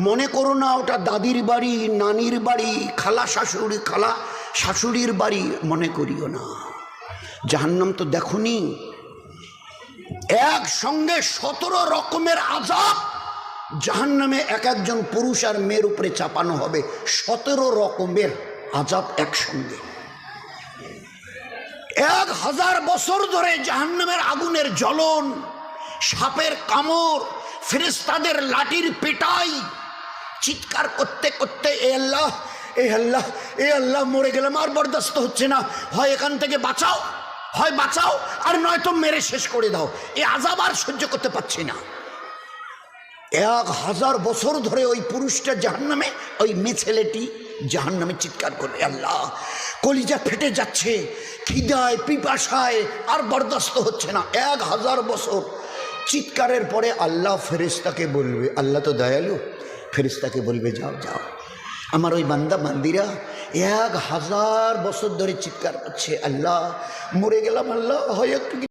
মনে করো না ওটা দাদির বাড়ি, নানির বাড়ি, খালা শাশুড়ির বাড়ি মনে করিও না। জাহান্নাম তো দেখনি, একসঙ্গে 17 রকমের আযাব জাহান্নামে এক একজন পুরুষ আর মেয়ের উপরে চাপানো হবে। 17 রকমের আযাব একসঙ্গে। 1000 বছর ধরে জাহান্নামের আগুনের জ্বলন, সাপের কামড়, ফেরেশতাদের লাঠির পেটাই, চিৎকার করতে করতে এ আল্লাহ, এ আল্লাহ, এ আল্লাহ, মরে গেলাম, আর বরদাস্ত হচ্ছে না, হয় এখান থেকে বাঁচাও, হয় বাঁচাও, আর নয়তো মেরে শেষ করে দাও, এই আযাব আর সহ্য করতে পারছি না। 1000 বছর ধরে ওই পুরুষটা জাহান্নামে, ওই মেয়ে ছেলেটি জাহান্নামে চিৎকার করে, আল্লাহ, কলিজা ফেটে যাচ্ছে, খিদায় পিপাসায় আর বরদাস্ত হচ্ছে না। 1000 বছর চিৎকারের পরে আল্লাহ ফেরেশতাকে বলবে, আল্লাহ তো দয়ালু, ফেরেশতাকে বলবে, যাও যাও, আমার ওই বান্দা বান্দিরা 1000 বছর ধরে চিৎকার করছে, আল্লাহ মরে গেলাম, আল্লাহ হয় একটু